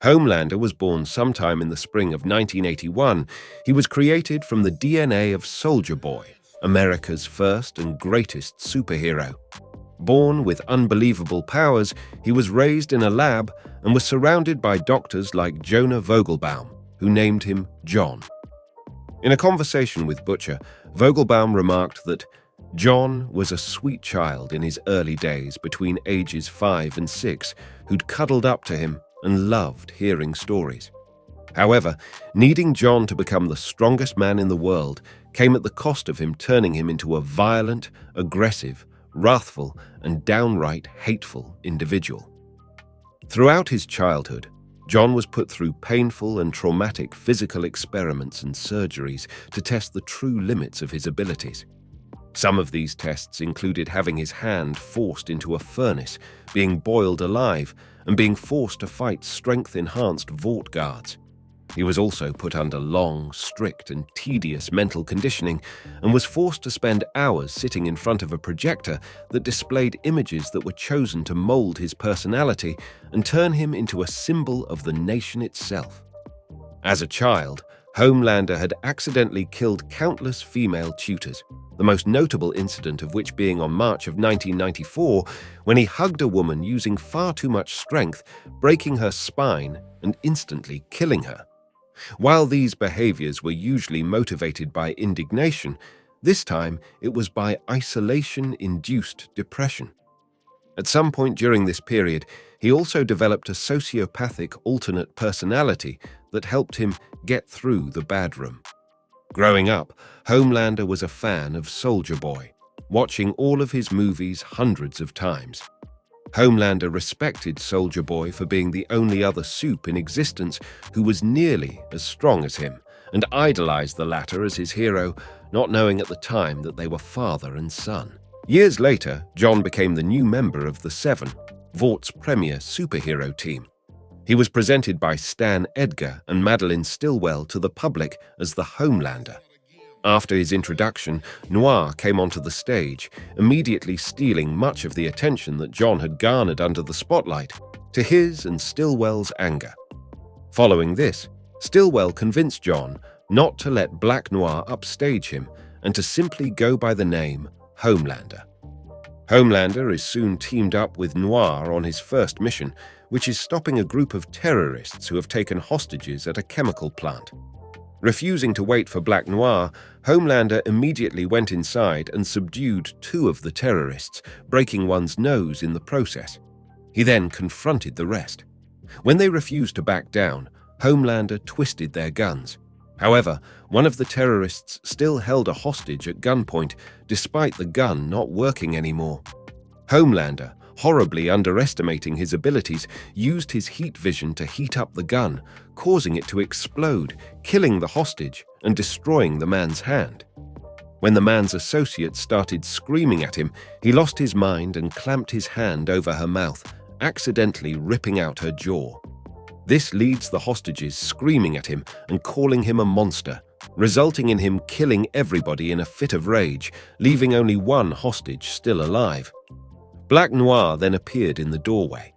Homelander was born sometime in the spring of 1981. He was created from the DNA of Soldier Boy, America's first and greatest superhero. Born with unbelievable powers, he was raised in a lab and was surrounded by doctors like Jonah Vogelbaum, who named him John. In a conversation with Butcher, Vogelbaum remarked that John was a sweet child in his early days between ages 5 and 6 who'd cuddled up to him and loved hearing stories. However, needing John to become the strongest man in the world came at the cost of him turning him into a violent, aggressive, wrathful, and downright hateful individual. Throughout his childhood, John was put through painful and traumatic physical experiments and surgeries to test the true limits of his abilities. Some of these tests included having his hand forced into a furnace, being boiled alive, and being forced to fight strength-enhanced Vought guards. He was also put under long, strict, and tedious mental conditioning and was forced to spend hours sitting in front of a projector that displayed images that were chosen to mold his personality and turn him into a symbol of the nation itself. As a child, Homelander had accidentally killed countless female tutors, the most notable incident of which being on March of 1994, when he hugged a woman using far too much strength, breaking her spine and instantly killing her. While these behaviors were usually motivated by indignation, this time it was by isolation-induced depression. At some point during this period, he also developed a sociopathic alternate personality that helped him get through the bad room. Growing up, Homelander was a fan of Soldier Boy, watching all of his movies hundreds of times. Homelander respected Soldier Boy for being the only other supe in existence who was nearly as strong as him, and idolized the latter as his hero, not knowing at the time that they were father and son. Years later, John became the new member of the Seven, Vought's premier superhero team. He was presented by Stan Edgar and Madeline Stillwell to the public as the Homelander. After his introduction, Noir came onto the stage, immediately stealing much of the attention that John had garnered under the spotlight, to his and Stillwell's anger. Following this, Stillwell convinced John not to let Black Noir upstage him and to simply go by the name Homelander. Homelander is soon teamed up with Noir on his first mission, which is stopping a group of terrorists who have taken hostages at a chemical plant. Refusing to wait for Black Noir, Homelander immediately went inside and subdued 2 of the terrorists, breaking one's nose in the process. He then confronted the rest. When they refused to back down, Homelander twisted their guns. However, one of the terrorists still held a hostage at gunpoint, despite the gun not working anymore. Homelander, horribly underestimating his abilities, used his heat vision to heat up the gun, causing it to explode, killing the hostage and destroying the man's hand. When the man's associates started screaming at him, he lost his mind and clamped his hand over her mouth, accidentally ripping out her jaw. This leads the hostages screaming at him and calling him a monster, resulting in him killing everybody in a fit of rage, leaving only one hostage still alive. Black Noir then appeared in the doorway.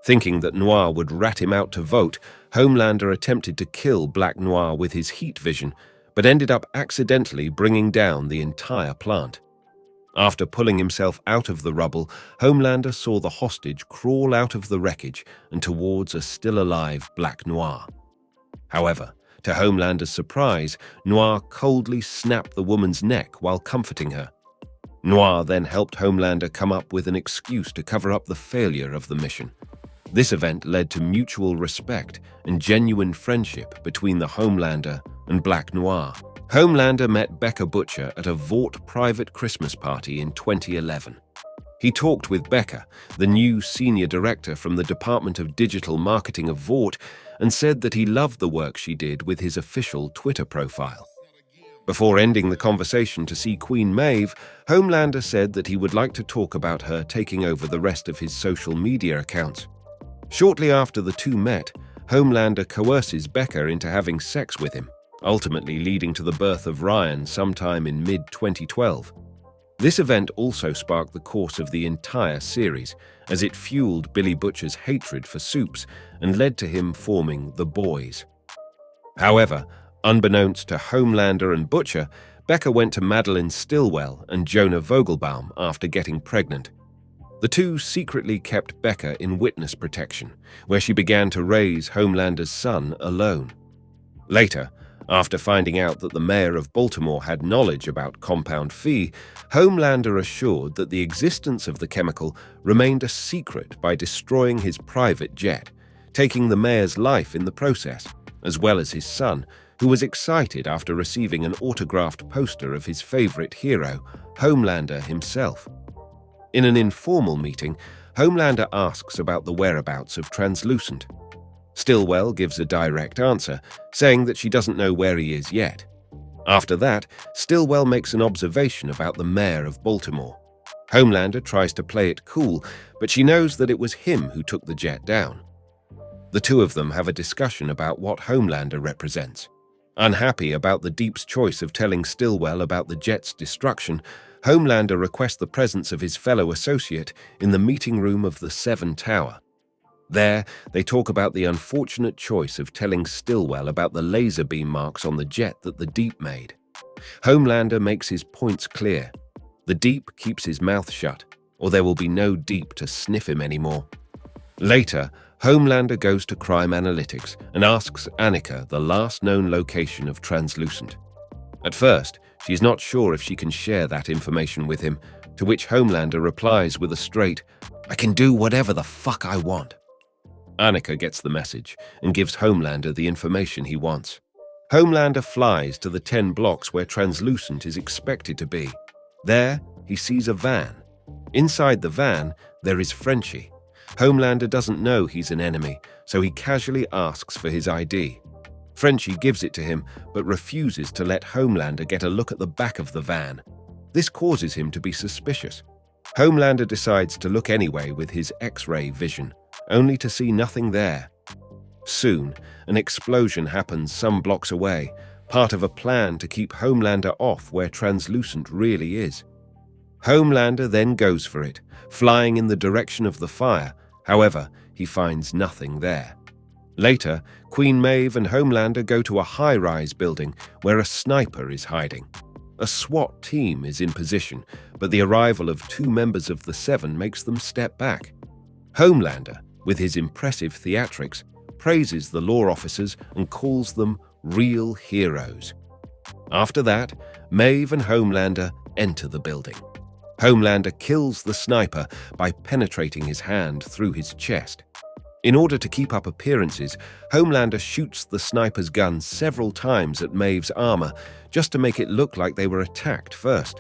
Thinking that Noir would rat him out to Vought, Homelander attempted to kill Black Noir with his heat vision, but ended up accidentally bringing down the entire plant. After pulling himself out of the rubble, Homelander saw the hostage crawl out of the wreckage and towards a still-alive Black Noir. However, to Homelander's surprise, Noir coldly snapped the woman's neck while comforting her. Noir then helped Homelander come up with an excuse to cover up the failure of the mission. This event led to mutual respect and genuine friendship between the Homelander and Black Noir. Homelander met Becca Butcher at a Vought private Christmas party in 2011. He talked with Becca, the new senior director from the Department of Digital Marketing of Vought, and said that he loved the work she did with his official Twitter profile. Before ending the conversation to see Queen Maeve, Homelander said that he would like to talk about her taking over the rest of his social media accounts. Shortly after the two met, Homelander coerces Becca into having sex with him, ultimately leading to the birth of Ryan sometime in mid-2012. This event also sparked the course of the entire series, as it fueled Billy Butcher's hatred for soups and led to him forming the Boys. However, unbeknownst to Homelander and Butcher, Becca went to Madeline Stillwell and Jonah Vogelbaum after getting pregnant. The two secretly kept Becca in witness protection, where she began to raise Homelander's son alone. Later, after finding out that the mayor of Baltimore had knowledge about Compound Phi, Homelander assured that the existence of the chemical remained a secret by destroying his private jet, taking the mayor's life in the process, as well as his son, who was excited after receiving an autographed poster of his favorite hero, Homelander himself. In an informal meeting, Homelander asks about the whereabouts of Translucent. Stillwell gives a direct answer, saying that she doesn't know where he is yet. After that, Stillwell makes an observation about the mayor of Baltimore. Homelander tries to play it cool, but she knows that it was him who took the jet down. The two of them have a discussion about what Homelander represents. Unhappy about the Deep's choice of telling Stillwell about the jet's destruction, Homelander requests the presence of his fellow associate in the meeting room of the Seven Tower. There, they talk about the unfortunate choice of telling Stillwell about the laser beam marks on the jet that the Deep made. Homelander makes his points clear. The Deep keeps his mouth shut, or there will be no Deep to sniff him anymore. Later, Homelander goes to Crime Analytics and asks Annika the last known location of Translucent. At first, she's not sure if she can share that information with him, to which Homelander replies with a straight, "I can do whatever the fuck I want." Annika gets the message and gives Homelander the information he wants. Homelander flies to the 10 blocks where Translucent is expected to be. There, he sees a van. Inside the van, there is Frenchie. Homelander doesn't know he's an enemy, so he casually asks for his ID. Frenchie gives it to him, but refuses to let Homelander get a look at the back of the van. This causes him to be suspicious. Homelander decides to look anyway with his X-ray vision, only to see nothing there. Soon, an explosion happens some blocks away, part of a plan to keep Homelander off where Translucent really is. Homelander then goes for it, flying in the direction of the fire. However, he finds nothing there. Later, Queen Maeve and Homelander go to a high-rise building where a sniper is hiding. A SWAT team is in position, but the arrival of 2 members of the Seven makes them step back. Homelander, with his impressive theatrics, praises the law officers and calls them real heroes. After that, Maeve and Homelander enter the building. Homelander kills the sniper by penetrating his hand through his chest. In order to keep up appearances, Homelander shoots the sniper's gun several times at Maeve's armor, just to make it look like they were attacked first.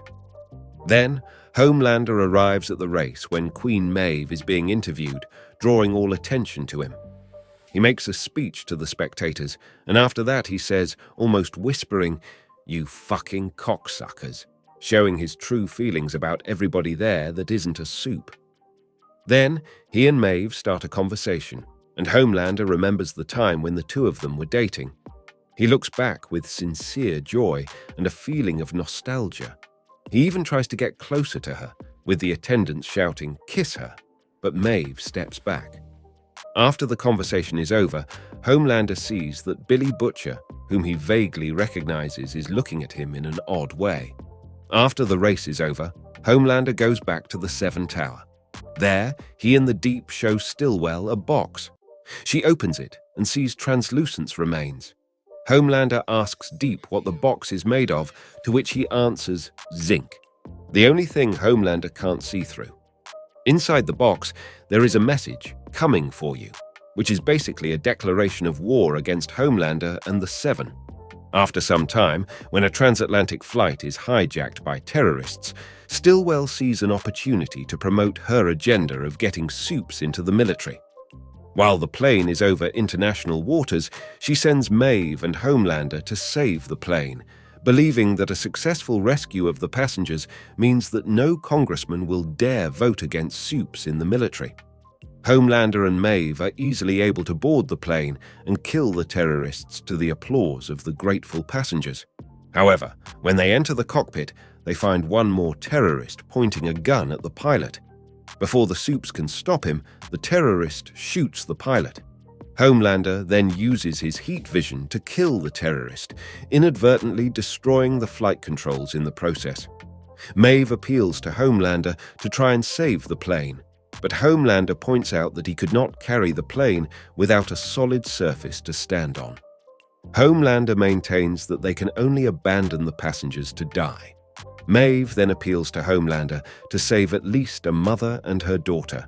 Then, Homelander arrives at the race when Queen Maeve is being interviewed, drawing all attention to him. He makes a speech to the spectators, and after that he says, almost whispering, "You fucking cocksuckers," showing his true feelings about everybody there that isn't a soup. Then, he and Maeve start a conversation, and Homelander remembers the time when the two of them were dating. He looks back with sincere joy and a feeling of nostalgia. He even tries to get closer to her, with the attendants shouting, "Kiss her," but Maeve steps back. After the conversation is over, Homelander sees that Billy Butcher, whom he vaguely recognizes, is looking at him in an odd way. After the race is over, Homelander goes back to the Seven Tower. There, he and the Deep show Stillwell a box. She opens it and sees Translucent's remains. Homelander asks Deep what the box is made of, to which he answers zinc, the only thing Homelander can't see through. Inside the box, there is a message, "Coming for you," which is basically a declaration of war against Homelander and the Seven. After some time, when a transatlantic flight is hijacked by terrorists, Stillwell sees an opportunity to promote her agenda of getting soups into the military. While the plane is over international waters, she sends Maeve and Homelander to save the plane, believing that a successful rescue of the passengers means that no congressman will dare vote against soups in the military. Homelander and Maeve are easily able to board the plane and kill the terrorists to the applause of the grateful passengers. However, when they enter the cockpit, they find one more terrorist pointing a gun at the pilot. Before the Supes can stop him, the terrorist shoots the pilot. Homelander then uses his heat vision to kill the terrorist, inadvertently destroying the flight controls in the process. Maeve appeals to Homelander to try and save the plane, but Homelander points out that he could not carry the plane without a solid surface to stand on. Homelander maintains that they can only abandon the passengers to die. Maeve then appeals to Homelander to save at least a mother and her daughter.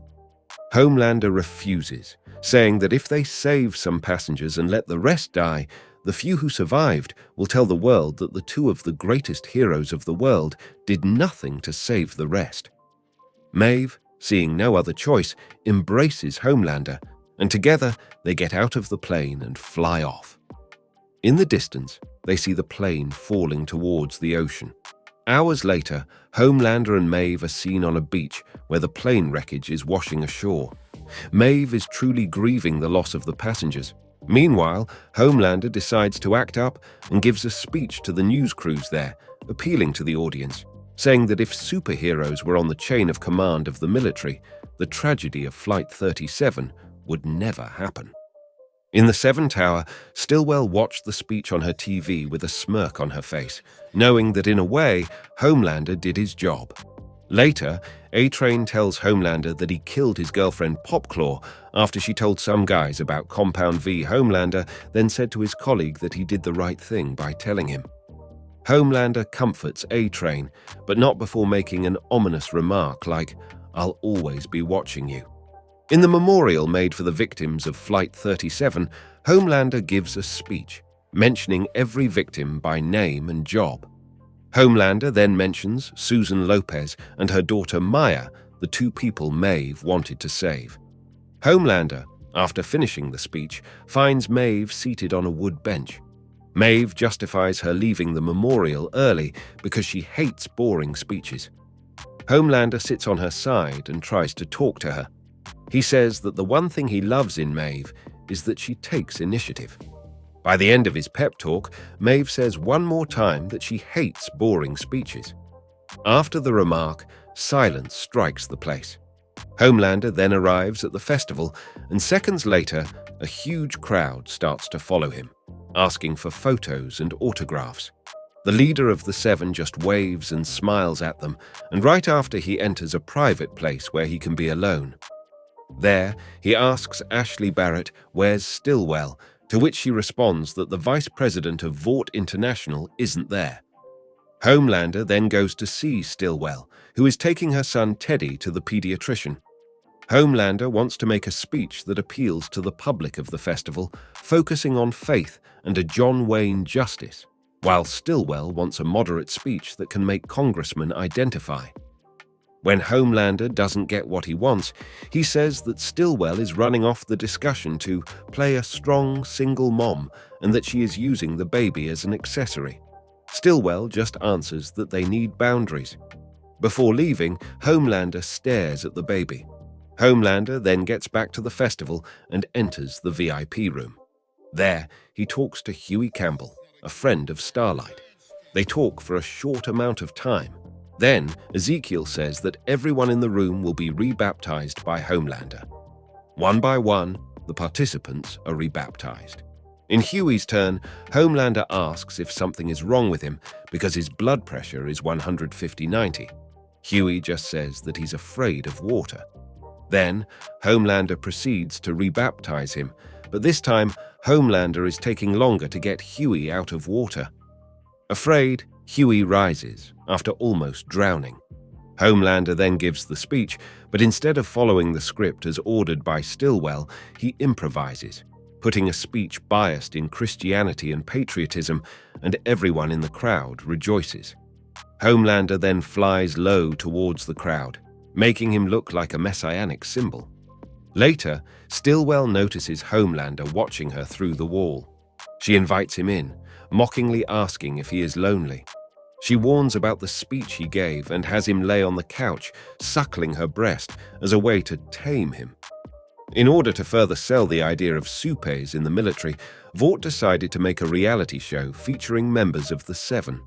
Homelander refuses, saying that if they save some passengers and let the rest die, the few who survived will tell the world that the two of the greatest heroes of the world did nothing to save the rest. Maeve, seeing no other choice, embraces Homelander, and together they get out of the plane and fly off. In the distance, they see the plane falling towards the ocean. Hours later, Homelander and Maeve are seen on a beach where the plane wreckage is washing ashore. Maeve is truly grieving the loss of the passengers. Meanwhile, Homelander decides to act up and gives a speech to the news crews there, appealing to the audience, saying that if superheroes were on the chain of command of the military, the tragedy of Flight 37 would never happen. In the Seven Tower, Stillwell watched the speech on her TV with a smirk on her face, knowing that in a way, Homelander did his job. Later, A-Train tells Homelander that he killed his girlfriend Popclaw after she told some guys about Compound V. Homelander then said to his colleague that he did the right thing by telling him. Homelander comforts A-Train, but not before making an ominous remark like, "I'll always be watching you." In the memorial made for the victims of Flight 37, Homelander gives a speech, mentioning every victim by name and job. Homelander then mentions Susan Lopez and her daughter Maya, the two people Maeve wanted to save. Homelander, after finishing the speech, finds Maeve seated on a wood bench. Maeve justifies her leaving the memorial early because she hates boring speeches. Homelander sits on her side and tries to talk to her. He says that the one thing he loves in Maeve is that she takes initiative. By the end of his pep talk, Maeve says one more time that she hates boring speeches. After the remark, silence strikes the place. Homelander then arrives at the festival, and seconds later, a huge crowd starts to follow him, asking for photos and autographs. The leader of the Seven just waves and smiles at them, and right after he enters a private place where he can be alone. There, he asks Ashley Barrett, "Where's Stillwell?" to which she responds that the vice president of Vought International isn't there. Homelander then goes to see Stillwell, who is taking her son Teddy to the pediatrician. Homelander wants to make a speech that appeals to the public of the festival, focusing on faith and a John Wayne justice, while Stillwell wants a moderate speech that can make congressmen identify. When Homelander doesn't get what he wants, he says that Stillwell is running off the discussion to play a strong single mom and that she is using the baby as an accessory. Stillwell just answers that they need boundaries. Before leaving, Homelander stares at the baby. Homelander then gets back to the festival and enters the VIP room. There, he talks to Huey Campbell, a friend of Starlight. They talk for a short amount of time. Then, Ezekiel says that everyone in the room will be rebaptized by Homelander. One by one, the participants are rebaptized. In Huey's turn, Homelander asks if something is wrong with him because his blood pressure is 150/90. Huey just says that he's afraid of water. Then, Homelander proceeds to rebaptize him, but this time, Homelander is taking longer to get Huey out of water. Afraid, Huey rises, after almost drowning. Homelander then gives the speech, but instead of following the script as ordered by Stillwell, he improvises, putting a speech biased in Christianity and patriotism, and everyone in the crowd rejoices. Homelander then flies low towards the crowd, making him look like a messianic symbol. Later, Stillwell notices Homelander watching her through the wall. She invites him in, mockingly asking if he is lonely. She warns about the speech he gave and has him lay on the couch, suckling her breast as a way to tame him. In order to further sell the idea of soupes in the military, Vought decided to make a reality show featuring members of the Seven.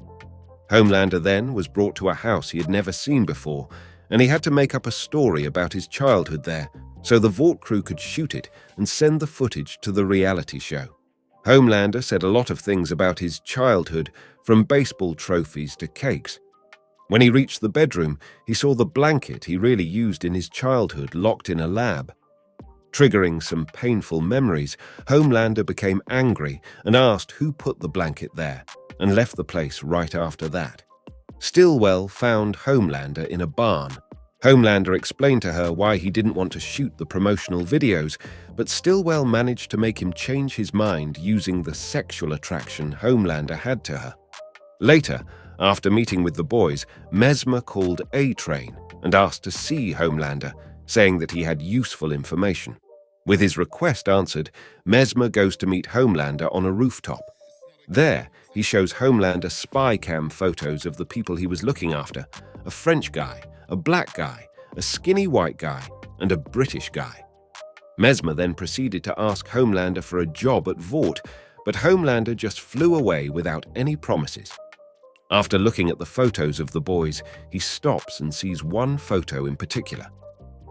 Homelander then was brought to a house he had never seen before, and he had to make up a story about his childhood there, so the Vought crew could shoot it and send the footage to the reality show. Homelander said a lot of things about his childhood, from baseball trophies to cakes. When he reached the bedroom, he saw the blanket he really used in his childhood locked in a lab. Triggering some painful memories, Homelander became angry and asked who put the blanket there, and left the place right after that. Stillwell found Homelander in a barn. Homelander explained to her why he didn't want to shoot the promotional videos, but Stillwell managed to make him change his mind using the sexual attraction Homelander had to her. Later, after meeting with the boys, Mesmer called A-Train and asked to see Homelander, saying that he had useful information. With his request answered, Mesmer goes to meet Homelander on a rooftop. There, he shows Homelander spy cam photos of the people he was looking after: a French guy, a black guy, a skinny white guy, and a British guy. Mesmer then proceeded to ask Homelander for a job at Vought, but Homelander just flew away without any promises. After looking at the photos of the boys, he stops and sees one photo in particular.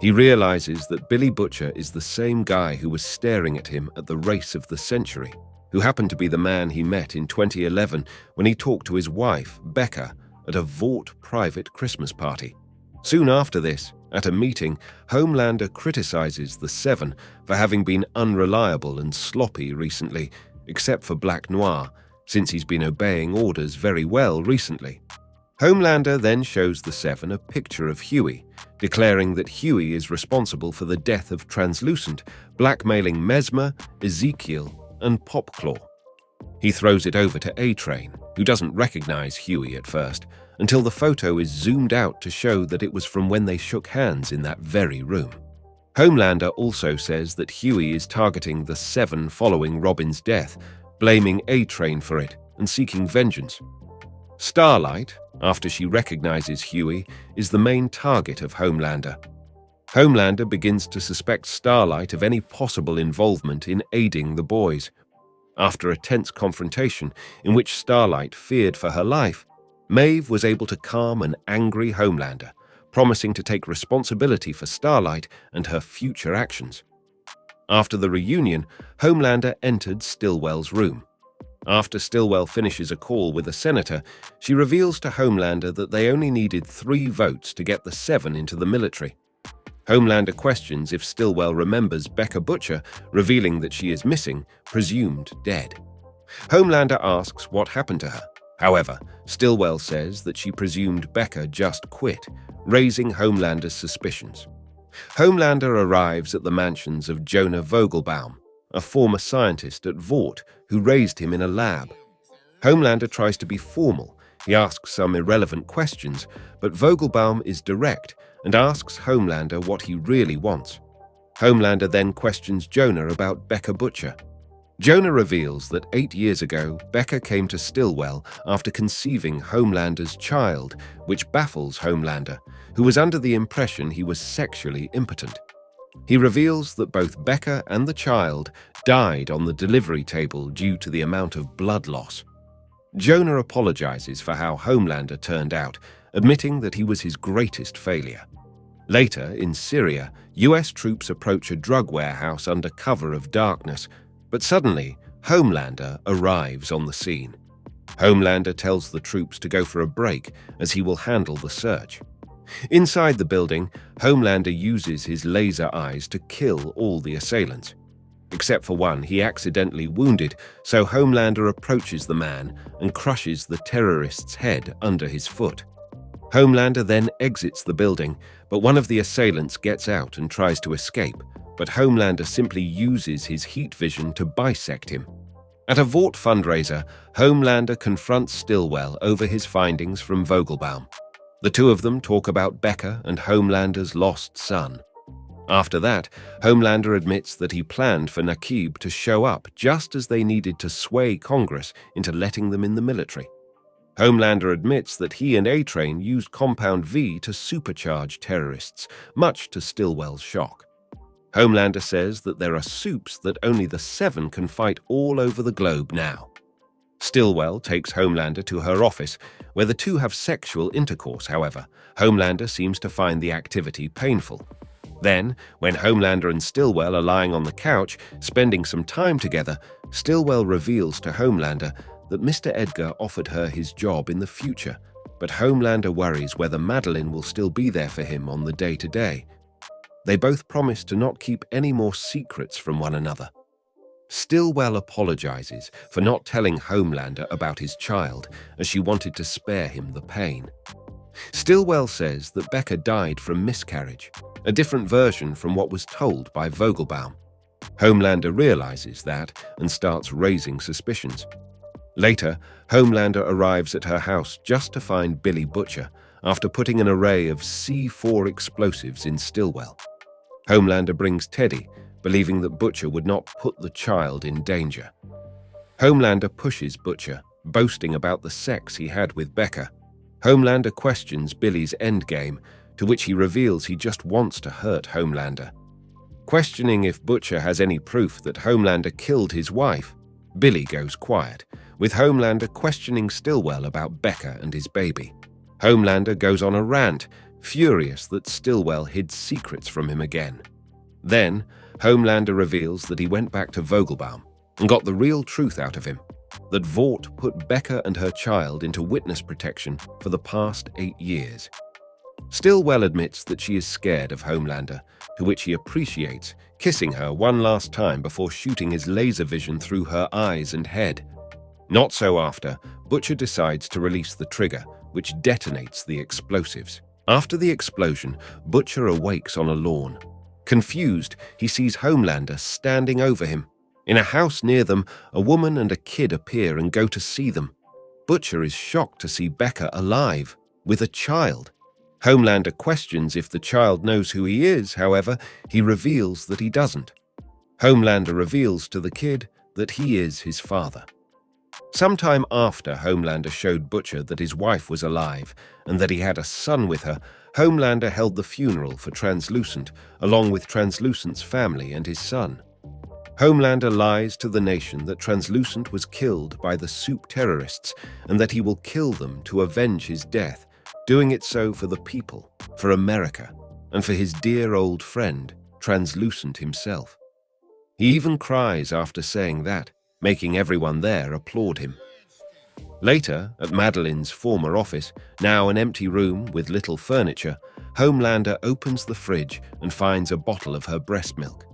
He realizes that Billy Butcher is the same guy who was staring at him at the race of the century, who happened to be the man he met in 2011 when he talked to his wife, Becca, at a Vought private Christmas party. Soon after this, at a meeting, Homelander criticizes the Seven for having been unreliable and sloppy recently, except for Black Noir, since he's been obeying orders very well recently. Homelander then shows the Seven a picture of Huey, declaring that Huey is responsible for the death of Translucent, blackmailing Mesmer, Ezekiel, and Popclaw. He throws it over to A-Train, who doesn't recognize Huey at first, until the photo is zoomed out to show that it was from when they shook hands in that very room. Homelander also says that Huey is targeting the Seven following Robin's death, blaming A-Train for it and seeking vengeance. Starlight, after she recognizes Huey, is the main target of Homelander. Homelander begins to suspect Starlight of any possible involvement in aiding the boys. After a tense confrontation in which Starlight feared for her life, Maeve was able to calm an angry Homelander, promising to take responsibility for Starlight and her future actions. After the reunion, Homelander entered Stillwell's room. After Stillwell finishes a call with a senator, she reveals to Homelander that they only needed 3 votes to get the Seven into the military. Homelander questions if Stillwell remembers Becca Butcher, revealing that she is missing, presumed dead. Homelander asks what happened to her. However, Stillwell says that she presumed Becca just quit, raising Homelander's suspicions. Homelander arrives at the mansions of Jonah Vogelbaum, a former scientist at Vought who raised him in a lab. Homelander tries to be formal. He asks some irrelevant questions, but Vogelbaum is direct and asks Homelander what he really wants. Homelander then questions Jonah about Becca Butcher. Jonah reveals that 8 years ago, Becca came to Stillwell after conceiving Homelander's child, which baffles Homelander, who was under the impression he was sexually impotent. He reveals that both Becca and the child died on the delivery table due to the amount of blood loss. Jonah apologizes for how Homelander turned out, admitting that he was his greatest failure. Later, in Syria, US troops approach a drug warehouse under cover of darkness, but suddenly, Homelander arrives on the scene. Homelander tells the troops to go for a break, as he will handle the search. Inside the building, Homelander uses his laser eyes to kill all the assailants. Except for one he accidentally wounded, so Homelander approaches the man and crushes the terrorist's head under his foot. Homelander then exits the building, but one of the assailants gets out and tries to escape, but Homelander simply uses his heat vision to bisect him. At a Vought fundraiser, Homelander confronts Stillwell over his findings from Vogelbaum. The two of them talk about Becca and Homelander's lost son. After that, Homelander admits that he planned for Naquib to show up just as they needed to sway Congress into letting them in the military. Homelander admits that he and A-Train used Compound V to supercharge terrorists, much to Stillwell's shock. Homelander says that there are soups that only the Seven can fight all over the globe now. Stillwell takes Homelander to her office, where the two have sexual intercourse. However, Homelander seems to find the activity painful. Then, when Homelander and Stillwell are lying on the couch, spending some time together, Stillwell reveals to Homelander that Mr. Edgar offered her his job in the future, but Homelander worries whether Madeline will still be there for him on the day-to-day. They both promise to not keep any more secrets from one another. Stillwell apologizes for not telling Homelander about his child, as she wanted to spare him the pain. Stillwell says that Becca died from miscarriage, a different version from what was told by Vogelbaum. Homelander realizes that and starts raising suspicions. Later, Homelander arrives at her house just to find Billy Butcher after putting an array of C4 explosives in Stillwell. Homelander brings Teddy, believing that Butcher would not put the child in danger. Homelander pushes Butcher, boasting about the sex he had with Becca. Homelander questions Billy's endgame, to which he reveals he just wants to hurt Homelander. Questioning if Butcher has any proof that Homelander killed his wife, Billy goes quiet, with Homelander questioning Stillwell about Becca and his baby. Homelander goes on a rant, furious that Stillwell hid secrets from him again. Then, Homelander reveals that he went back to Vogelbaum and got the real truth out of him, that Vought put Becca and her child into witness protection for the past 8 years. Stillwell admits that she is scared of Homelander, to which he appreciates, kissing her one last time before shooting his laser vision through her eyes and head. Not so after, Butcher decides to release the trigger, which detonates the explosives. After the explosion, Butcher awakes on a lawn. Confused, he sees Homelander standing over him. In a house near them, a woman and a kid appear and go to see them. Butcher is shocked to see Becca alive, with a child. Homelander questions if the child knows who he is. However, he reveals that he doesn't. Homelander reveals to the kid that he is his father. Sometime after Homelander showed Butcher that his wife was alive and that he had a son with her, Homelander held the funeral for Translucent, along with Translucent's family and his son. Homelander lies to the nation that Translucent was killed by the Soup terrorists and that he will kill them to avenge his death, doing it so for the people, for America, and for his dear old friend, Translucent himself. He even cries after saying that, making everyone there applaud him. Later, at Madeline's former office, now an empty room with little furniture, Homelander opens the fridge and finds a bottle of her breast milk.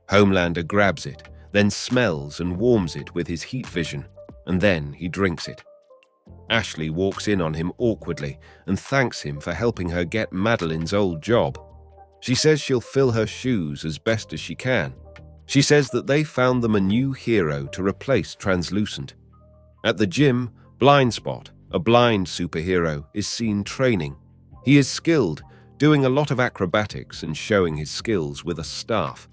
Homelander grabs it, then smells and warms it with his heat vision, and then he drinks it. Ashley walks in on him awkwardly and thanks him for helping her get Madeline's old job. She says she'll fill her shoes as best as she can. She says that they found them a new hero to replace Translucent. At the gym, Blindspot, a blind superhero, is seen training. He is skilled, doing a lot of acrobatics and showing his skills with a staff.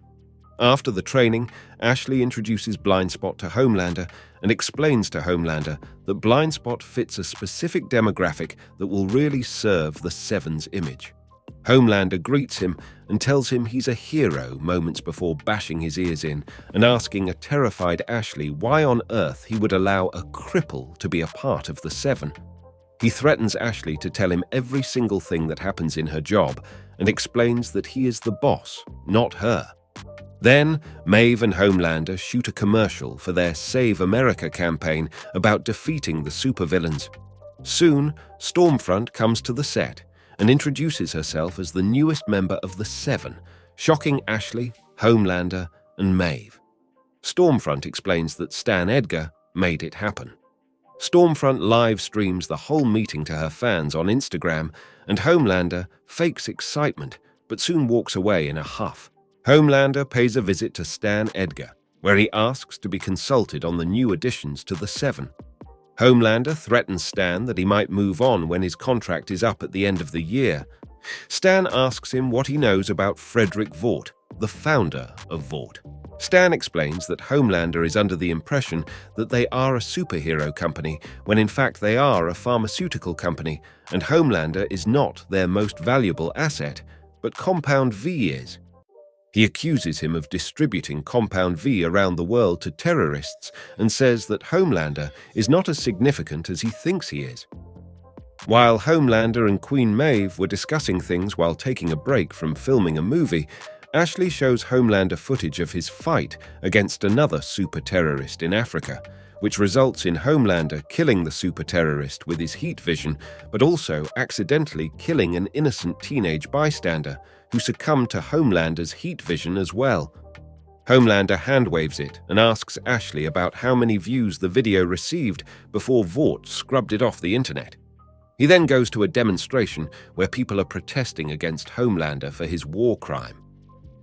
After the training, Ashley introduces Blindspot to Homelander and explains to Homelander that Blindspot fits a specific demographic that will really serve the Seven's image. Homelander greets him and tells him he's a hero moments before bashing his ears in and asking a terrified Ashley why on earth he would allow a cripple to be a part of the Seven. He threatens Ashley to tell him every single thing that happens in her job and explains that he is the boss, not her. Then, Maeve and Homelander shoot a commercial for their Save America campaign about defeating the supervillains. Soon, Stormfront comes to the set and introduces herself as the newest member of the Seven, shocking Ashley, Homelander, and Maeve. Stormfront explains that Stan Edgar made it happen. Stormfront live streams the whole meeting to her fans on Instagram, and Homelander fakes excitement, but soon walks away in a huff. Homelander pays a visit to Stan Edgar, where he asks to be consulted on the new additions to the Seven. Homelander threatens Stan that he might move on when his contract is up at the end of the year. Stan asks him what he knows about Frederick Vought, the founder of Vought. Stan explains that Homelander is under the impression that they are a superhero company, when in fact they are a pharmaceutical company, and Homelander is not their most valuable asset, but Compound V is. He accuses him of distributing Compound V around the world to terrorists and says that Homelander is not as significant as he thinks he is. While Homelander and Queen Maeve were discussing things while taking a break from filming a movie, Ashley shows Homelander footage of his fight against another super-terrorist in Africa, which results in Homelander killing the super-terrorist with his heat vision, but also accidentally killing an innocent teenage bystander who succumbed to Homelander's heat vision as well. Homelander hand-waves it and asks Ashley about how many views the video received before Vought scrubbed it off the internet. He then goes to a demonstration where people are protesting against Homelander for his war crime.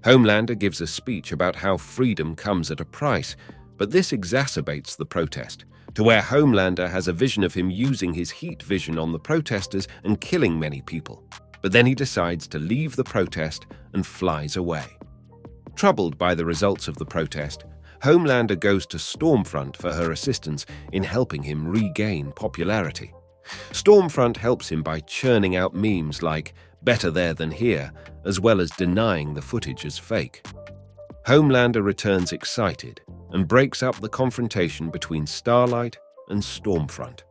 Homelander gives a speech about how freedom comes at a price, but this exacerbates the protest, to where Homelander has a vision of him using his heat vision on the protesters and killing many people. But then he decides to leave the protest and flies away. Troubled by the results of the protest, Homelander goes to Stormfront for her assistance in helping him regain popularity. Stormfront helps him by churning out memes like "better there than here," as well as denying the footage as fake. Homelander returns excited and breaks up the confrontation between Starlight and Stormfront.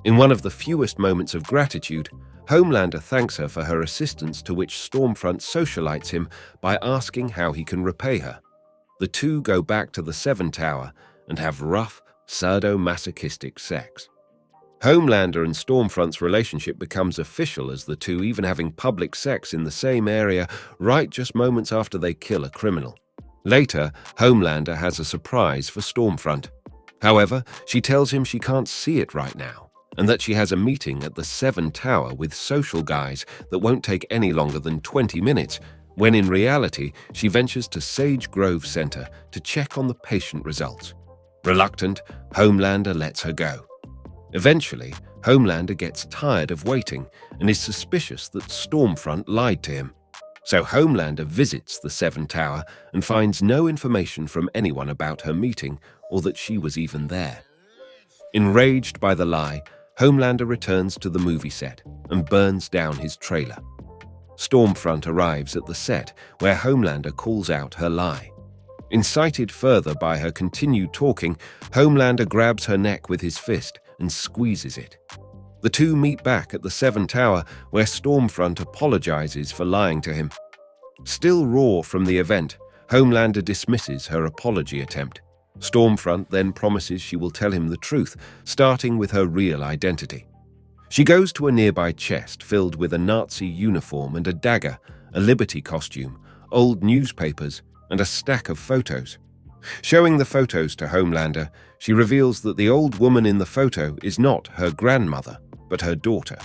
In one of the fewest moments of gratitude, Homelander thanks her for her assistance, to which Stormfront socialites him by asking how he can repay her. The two go back to the Seven Tower and have rough, sadomasochistic sex. Homelander and Stormfront's relationship becomes official, as the two even having public sex in the same area right just moments after they kill a criminal. Later, Homelander has a surprise for Stormfront. However, she tells him she can't see it right now, and that she has a meeting at the Seven Tower with social guys that won't take any longer than 20 minutes, when in reality she ventures to Sage Grove Center to check on the patient results. Reluctant, Homelander lets her go. Eventually, Homelander gets tired of waiting and is suspicious that Stormfront lied to him. So Homelander visits the Seven Tower and finds no information from anyone about her meeting or that she was even there. Enraged by the lie, Homelander returns to the movie set and burns down his trailer. Stormfront arrives at the set, where Homelander calls out her lie. Incited further by her continued talking, Homelander grabs her neck with his fist and squeezes it. The two meet back at the Seven Tower, where Stormfront apologizes for lying to him. Still raw from the event, Homelander dismisses her apology attempt. Stormfront then promises she will tell him the truth, starting with her real identity. She goes to a nearby chest filled with a Nazi uniform and a dagger, a Liberty costume, old newspapers, and a stack of photos. Showing the photos to Homelander, she reveals that the old woman in the photo is not her grandmother, but her daughter.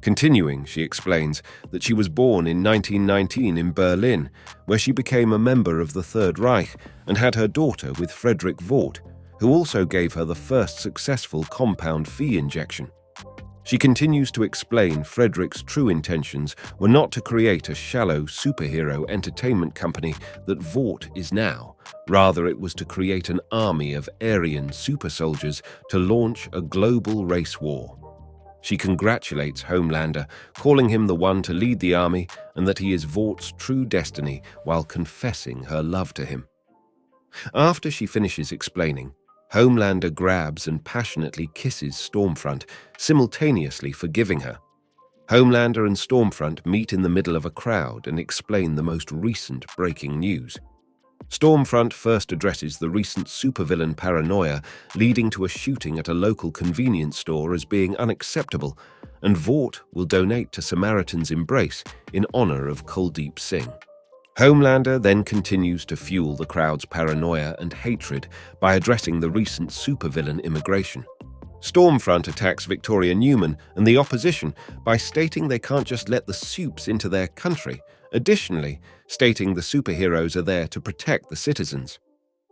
Continuing, she explains that she was born in 1919 in Berlin, where she became a member of the Third Reich and had her daughter with Frederick Vought, who also gave her the first successful Compound V injection. She continues to explain Frederick's true intentions were not to create a shallow superhero entertainment company that Vought is now. Rather, it was to create an army of Aryan super soldiers to launch a global race war. She congratulates Homelander, calling him the one to lead the army and that he is Vaught's true destiny, while confessing her love to him. After she finishes explaining, Homelander grabs and passionately kisses Stormfront, simultaneously forgiving her. Homelander and Stormfront meet in the middle of a crowd and explain the most recent breaking news. Stormfront first addresses the recent supervillain paranoia leading to a shooting at a local convenience store as being unacceptable, and Vought will donate to Samaritan's Embrace in honor of Kuldeep Singh. Homelander then continues to fuel the crowd's paranoia and hatred by addressing the recent supervillain immigration. Stormfront attacks Victoria Newman and the opposition by stating they can't just let the supes into their country, additionally stating the superheroes are there to protect the citizens.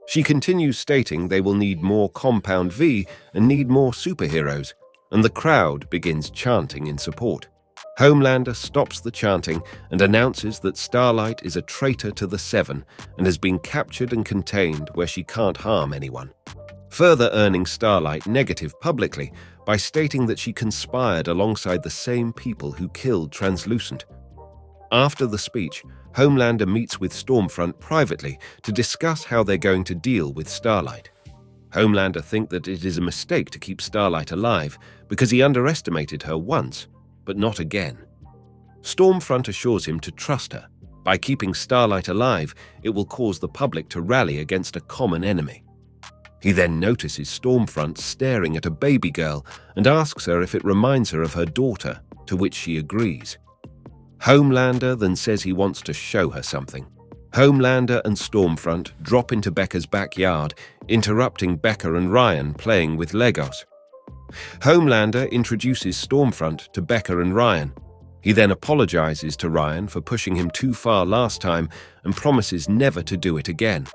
She continues stating they will need more Compound V and need more superheroes, and the crowd begins chanting in support. Homelander stops the chanting and announces that Starlight is a traitor to the Seven and has been captured and contained where she can't harm anyone, further earning Starlight negative publicly by stating that she conspired alongside the same people who killed Translucent. After the speech, Homelander meets with Stormfront privately to discuss how they're going to deal with Starlight. Homelander thinks that it is a mistake to keep Starlight alive because he underestimated her once, but not again. Stormfront assures him to trust her. By keeping Starlight alive, it will cause the public to rally against a common enemy. He then notices Stormfront staring at a baby girl and asks her if it reminds her of her daughter, to which she agrees. Homelander then says he wants to show her something. Homelander and Stormfront drop into Becca's backyard, interrupting Becca and Ryan playing with Legos. Homelander introduces Stormfront to Becca and Ryan. He then apologizes to Ryan for pushing him too far last time and promises never to do it again.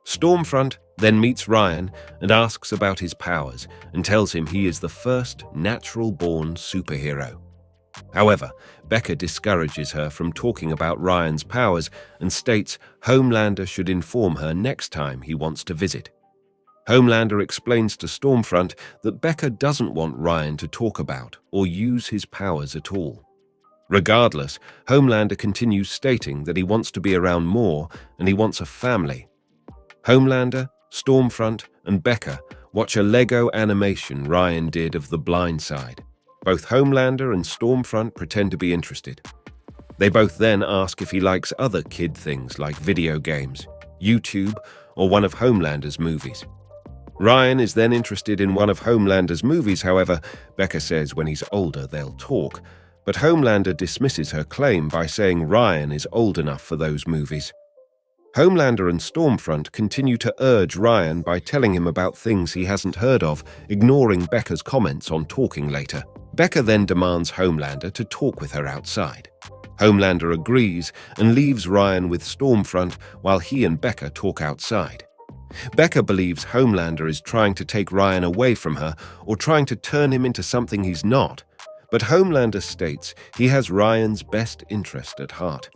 Stormfront then meets Ryan and asks about his powers and tells him he is the first natural-born superhero. However, Becca discourages her from talking about Ryan's powers and states Homelander should inform her next time he wants to visit. Homelander explains to Stormfront that Becca doesn't want Ryan to talk about or use his powers at all. Regardless, Homelander continues stating that he wants to be around more and he wants a family. Homelander, Stormfront, and Becca watch a Lego animation Ryan did of The Blind Side. Both Homelander and Stormfront pretend to be interested. They both then ask if he likes other kid things like video games, YouTube, or one of Homelander's movies. Ryan is then interested in one of Homelander's movies, however, Becca says when he's older they'll talk, but Homelander dismisses her claim by saying Ryan is old enough for those movies. Homelander and Stormfront continue to urge Ryan by telling him about things he hasn't heard of, ignoring Becca's comments on talking later. Becca then demands Homelander to talk with her outside. Homelander agrees and leaves Ryan with Stormfront while he and Becca talk outside. Becca believes Homelander is trying to take Ryan away from her or trying to turn him into something he's not, but Homelander states he has Ryan's best interest at heart.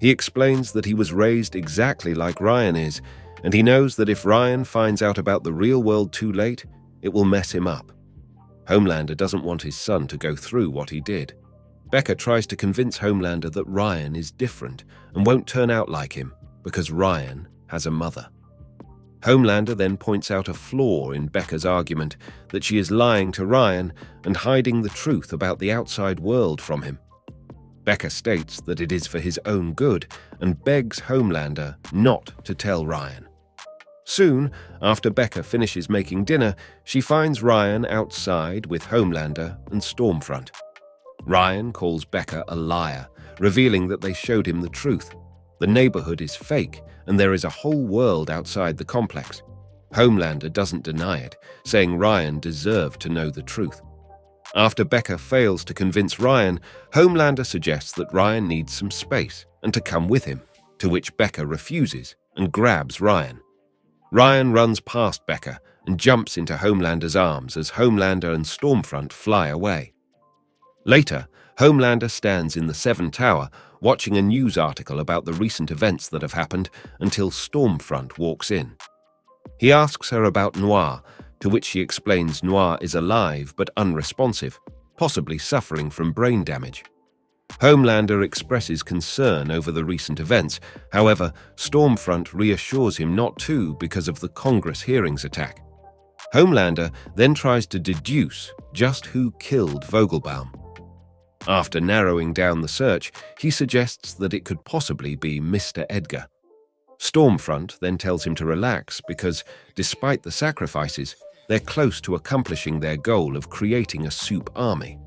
He explains that he was raised exactly like Ryan is, and he knows that if Ryan finds out about the real world too late, it will mess him up. Homelander doesn't want his son to go through what he did. Becca tries to convince Homelander that Ryan is different and won't turn out like him because Ryan has a mother. Homelander then points out a flaw in Becca's argument that she is lying to Ryan and hiding the truth about the outside world from him. Becca states that it is for his own good and begs Homelander not to tell Ryan. Soon, after Becca finishes making dinner, she finds Ryan outside with Homelander and Stormfront. Ryan calls Becca a liar, revealing that they showed him the truth. The neighborhood is fake, and there is a whole world outside the complex. Homelander doesn't deny it, saying Ryan deserved to know the truth. After Becca fails to convince Ryan, Homelander suggests that Ryan needs some space and to come with him, to which Becca refuses and grabs Ryan. Ryan runs past Becca and jumps into Homelander's arms as Homelander and Stormfront fly away. Later, Homelander stands in the Seven Tower watching a news article about the recent events that have happened until Stormfront walks in. He asks her about Noir, to which she explains Noir is alive but unresponsive, possibly suffering from brain damage. Homelander expresses concern over the recent events. However, Stormfront reassures him not to because of the Congress hearings attack. Homelander then tries to deduce just who killed Vogelbaum. After narrowing down the search, he suggests that it could possibly be Mr. Edgar. Stormfront then tells him to relax because, despite the sacrifices, they're close to accomplishing their goal of creating a soup army.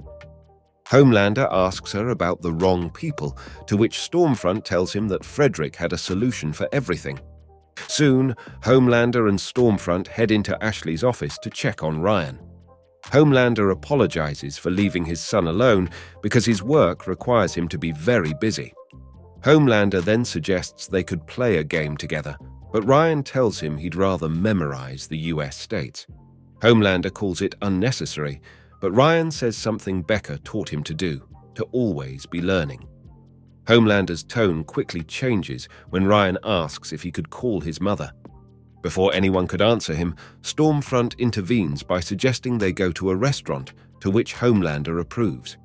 Homelander asks her about the wrong people, to which Stormfront tells him that Frederick had a solution for everything. Soon, Homelander and Stormfront head into Ashley's office to check on Ryan. Homelander apologizes for leaving his son alone because his work requires him to be very busy. Homelander then suggests they could play a game together, but Ryan tells him he'd rather memorize the US states. Homelander calls it unnecessary, but Ryan says something Becca taught him to do, to always be learning. Homelander's tone quickly changes when Ryan asks if he could call his mother. Before anyone could answer him, Stormfront intervenes by suggesting they go to a restaurant, to which Homelander approves.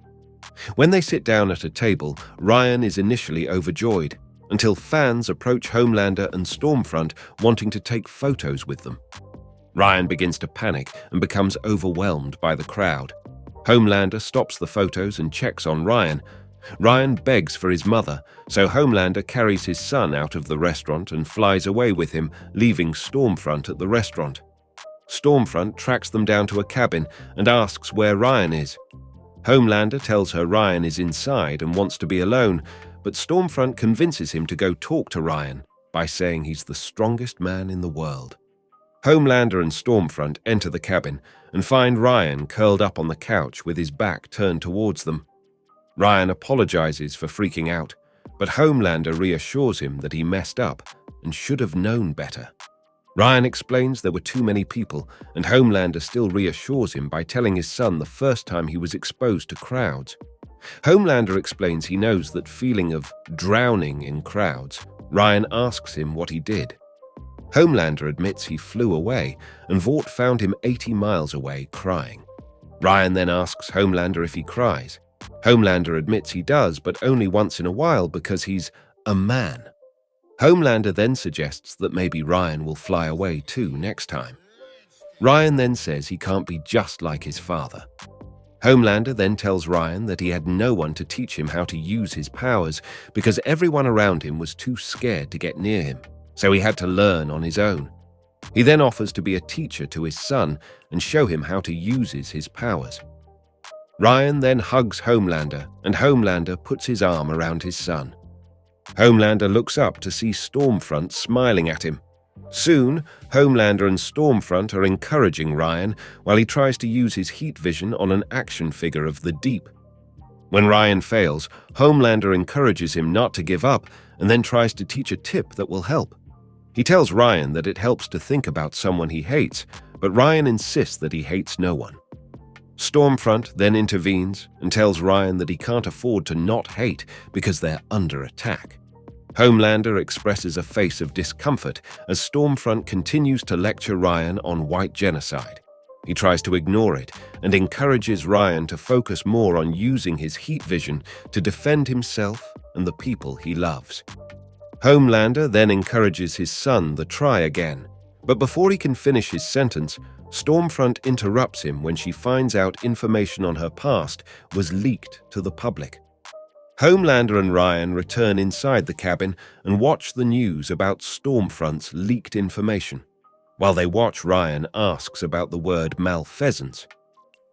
When they sit down at a table, Ryan is initially overjoyed, until fans approach Homelander and Stormfront wanting to take photos with them. Ryan begins to panic and becomes overwhelmed by the crowd. Homelander stops the photos and checks on Ryan. Ryan begs for his mother, so Homelander carries his son out of the restaurant and flies away with him, leaving Stormfront at the restaurant. Stormfront tracks them down to a cabin and asks where Ryan is. Homelander tells her Ryan is inside and wants to be alone, but Stormfront convinces him to go talk to Ryan by saying he's the strongest man in the world. Homelander and Stormfront enter the cabin and find Ryan curled up on the couch with his back turned towards them. Ryan apologizes for freaking out, but Homelander reassures him that he messed up and should have known better. Ryan explains there were too many people, and Homelander still reassures him by telling his son the first time he was exposed to crowds. Homelander explains he knows that feeling of drowning in crowds. Ryan asks him what he did. Homelander admits he flew away, and Vought found him 80 miles away crying. Ryan then asks Homelander if he cries. Homelander admits he does, but only once in a while because he's a man. Homelander then suggests that maybe Ryan will fly away too next time. Ryan then says he can't be just like his father. Homelander then tells Ryan that he had no one to teach him how to use his powers because everyone around him was too scared to get near him, so he had to learn on his own. He then offers to be a teacher to his son and show him how to use his powers. Ryan then hugs Homelander, and Homelander puts his arm around his son. Homelander looks up to see Stormfront smiling at him. Soon, Homelander and Stormfront are encouraging Ryan while he tries to use his heat vision on an action figure of the Deep. When Ryan fails, Homelander encourages him not to give up and then tries to teach a tip that will help. He tells Ryan that it helps to think about someone he hates, but Ryan insists that he hates no one. Stormfront then intervenes and tells Ryan that he can't afford to not hate because they're under attack. Homelander expresses a face of discomfort as Stormfront continues to lecture Ryan on white genocide. He tries to ignore it and encourages Ryan to focus more on using his heat vision to defend himself and the people he loves. Homelander then encourages his son to try again, but before he can finish his sentence, Stormfront interrupts him when she finds out information on her past was leaked to the public. Homelander and Ryan return inside the cabin and watch the news about Stormfront's leaked information. While they watch, Ryan asks about the word malfeasance.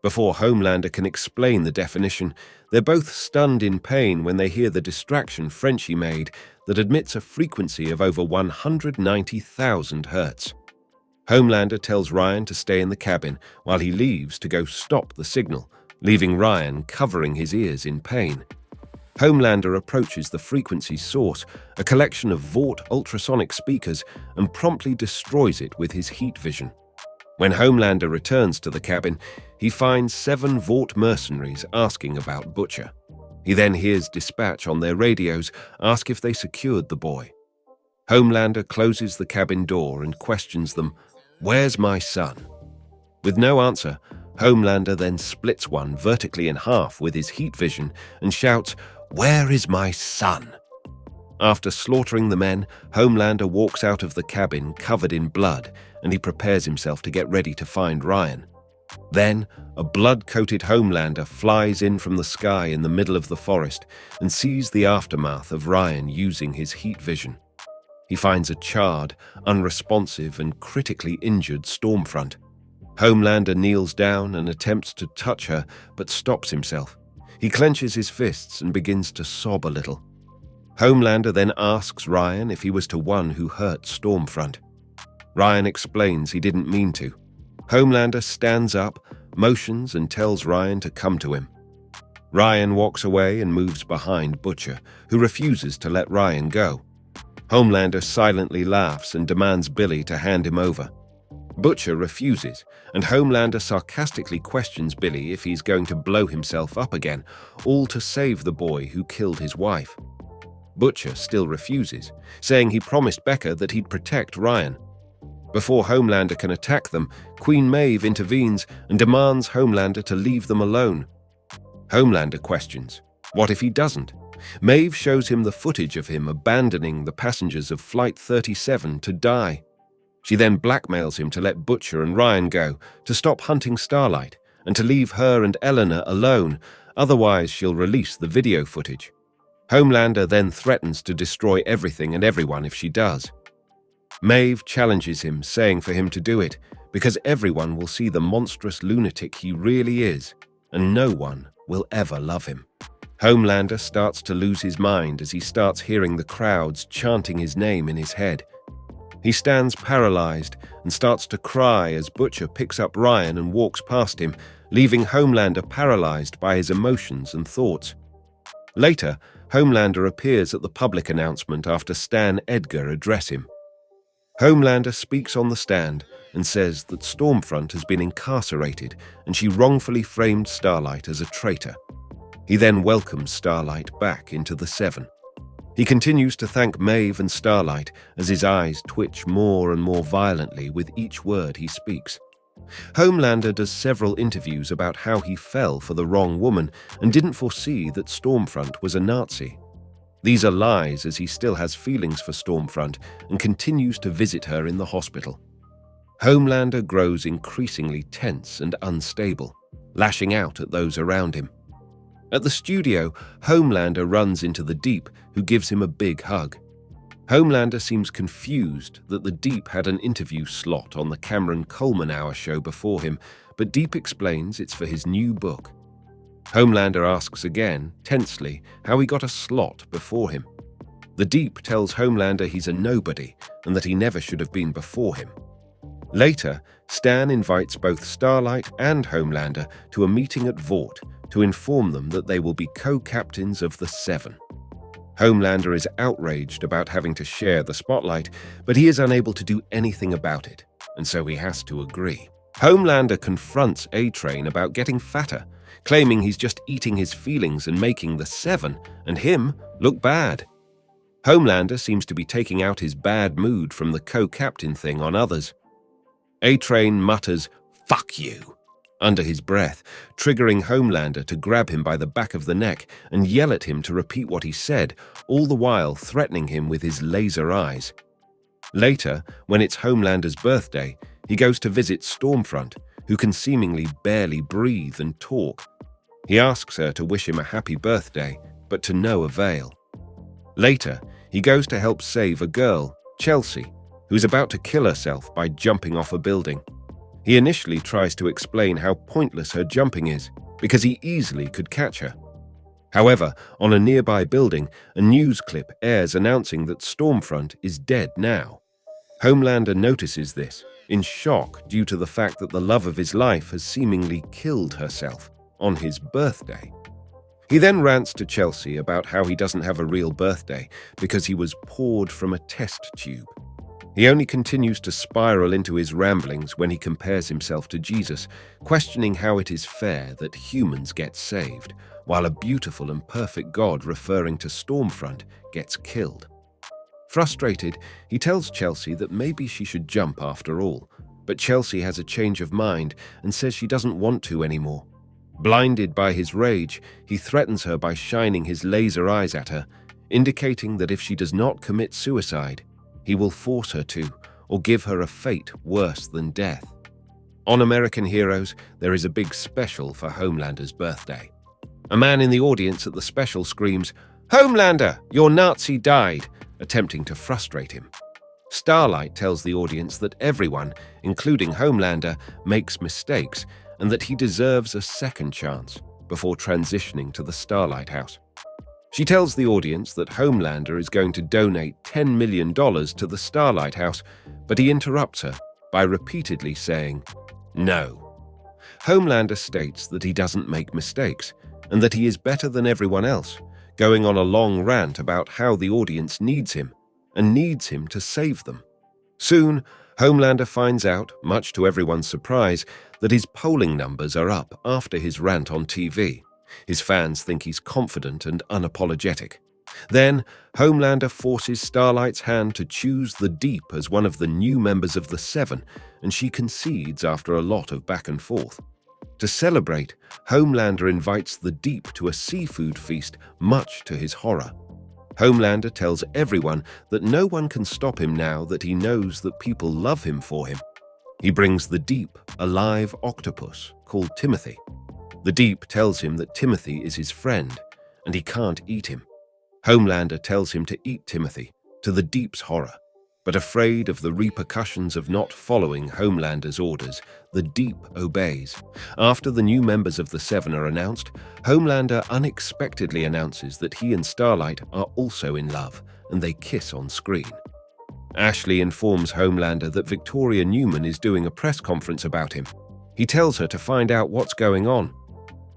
Before Homelander can explain the definition, they're both stunned in pain when they hear the distraction Frenchie made that admits a frequency of over 190,000 hertz. Homelander tells Ryan to stay in the cabin while he leaves to go stop the signal, leaving Ryan covering his ears in pain. Homelander approaches the frequency source, a collection of Vought ultrasonic speakers, and promptly destroys it with his heat vision. When Homelander returns to the cabin, he finds 7 Vought mercenaries asking about Butcher. He then hears dispatch on their radios ask if they secured the boy. Homelander closes the cabin door and questions them, "Where's my son?" With no answer, Homelander then splits one vertically in half with his heat vision and shouts, "Where is my son?" After slaughtering the men, Homelander walks out of the cabin covered in blood, and he prepares himself to get ready to find Ryan. Then, a blood-coated Homelander flies in from the sky in the middle of the forest and sees the aftermath of Ryan using his heat vision. He finds a charred, unresponsive, and critically injured Stormfront. Homelander kneels down and attempts to touch her, but stops himself. He clenches his fists and begins to sob a little. Homelander then asks Ryan if he was the one who hurt Stormfront. Ryan explains he didn't mean to. Homelander stands up, motions, and tells Ryan to come to him. Ryan walks away and moves behind Butcher, who refuses to let Ryan go. Homelander silently laughs and demands Billy to hand him over. Butcher refuses, and Homelander sarcastically questions Billy if he's going to blow himself up again, all to save the boy who killed his wife. Butcher still refuses, saying he promised Becca that he'd protect Ryan. Before Homelander can attack them, Queen Maeve intervenes and demands Homelander to leave them alone. Homelander questions, what if he doesn't? Maeve shows him the footage of him abandoning the passengers of Flight 37 to die. She then blackmails him to let Butcher and Ryan go, to stop hunting Starlight, and to leave her and Eleanor alone, otherwise she'll release the video footage. Homelander then threatens to destroy everything and everyone if she does. Maeve challenges him, saying for him to do it, because everyone will see the monstrous lunatic he really is, and no one will ever love him. Homelander starts to lose his mind as he starts hearing the crowds chanting his name in his head. He stands paralyzed and starts to cry as Butcher picks up Ryan and walks past him, leaving Homelander paralyzed by his emotions and thoughts. Later, Homelander appears at the public announcement after Stan Edgar address him. Homelander speaks on the stand and says that Stormfront has been incarcerated and she wrongfully framed Starlight as a traitor. He then welcomes Starlight back into the Seven. He continues to thank Maeve and Starlight as his eyes twitch more and more violently with each word he speaks. Homelander does several interviews about how he fell for the wrong woman and didn't foresee that Stormfront was a Nazi. These are lies, as he still has feelings for Stormfront and continues to visit her in the hospital. Homelander grows increasingly tense and unstable, lashing out at those around him. At the studio, Homelander runs into the Deep, who gives him a big hug. Homelander seems confused that the Deep had an interview slot on the Cameron Coleman Hour show before him, but Deep explains it's for his new book. Homelander asks again, tensely, how he got a slot before him. The Deep tells Homelander he's a nobody and that he never should have been before him. Later, Stan invites both Starlight and Homelander to a meeting at Vought to inform them that they will be co-captains of the Seven. Homelander is outraged about having to share the spotlight, but he is unable to do anything about it, and so he has to agree. Homelander confronts A-Train about getting fatter, claiming he's just eating his feelings and making the Seven, and him, look bad. Homelander seems to be taking out his bad mood from the co-captain thing on others. A-Train mutters, "Fuck you," under his breath, triggering Homelander to grab him by the back of the neck and yell at him to repeat what he said, all the while threatening him with his laser eyes. Later, when it's Homelander's birthday, he goes to visit Stormfront, who can seemingly barely breathe and talk. He asks her to wish him a happy birthday, but to no avail. Later, he goes to help save a girl, Chelsea, who's about to kill herself by jumping off a building. He initially tries to explain how pointless her jumping is, because he easily could catch her. However, on a nearby building, a news clip airs announcing that Stormfront is dead now. Homelander notices this, in shock due to the fact that the love of his life has seemingly killed herself on his birthday. He then rants to Chelsea about how he doesn't have a real birthday because he was poured from a test tube. He only continues to spiral into his ramblings when he compares himself to Jesus, questioning how it is fair that humans get saved, while a beautiful and perfect God referring to Stormfront gets killed. Frustrated, he tells Chelsea that maybe she should jump after all, but Chelsea has a change of mind and says she doesn't want to anymore. Blinded by his rage, he threatens her by shining his laser eyes at her, indicating that if she does not commit suicide, he will force her to, or give her a fate worse than death. On American Heroes, there is a big special for Homelander's birthday. A man in the audience at the special screams, "Homelander, your Nazi died," attempting to frustrate him. Starlight tells the audience that everyone, including Homelander, makes mistakes and that he deserves a second chance before transitioning to the Starlight House. She tells the audience that Homelander is going to donate $10 million to the Starlight House, but he interrupts her by repeatedly saying, "No." Homelander states that he doesn't make mistakes and that he is better than everyone else, going on a long rant about how the audience needs him and needs him to save them. Soon, Homelander finds out, much to everyone's surprise, that his polling numbers are up after his rant on TV. His fans think he's confident and unapologetic. Then, Homelander forces Starlight's hand to choose the Deep as one of the new members of the Seven, and she concedes after a lot of back and forth. To celebrate, Homelander invites the Deep to a seafood feast, much to his horror. Homelander tells everyone that no one can stop him now that he knows that people love him for him. He brings the Deep a live octopus called Timothy. The Deep tells him that Timothy is his friend, and he can't eat him. Homelander tells him to eat Timothy, to the Deep's horror. But afraid of the repercussions of not following Homelander's orders, the Deep obeys. After the new members of the Seven are announced, Homelander unexpectedly announces that he and Starlight are also in love, and they kiss on screen. Ashley informs Homelander that Victoria Newman is doing a press conference about him. He tells her to find out what's going on.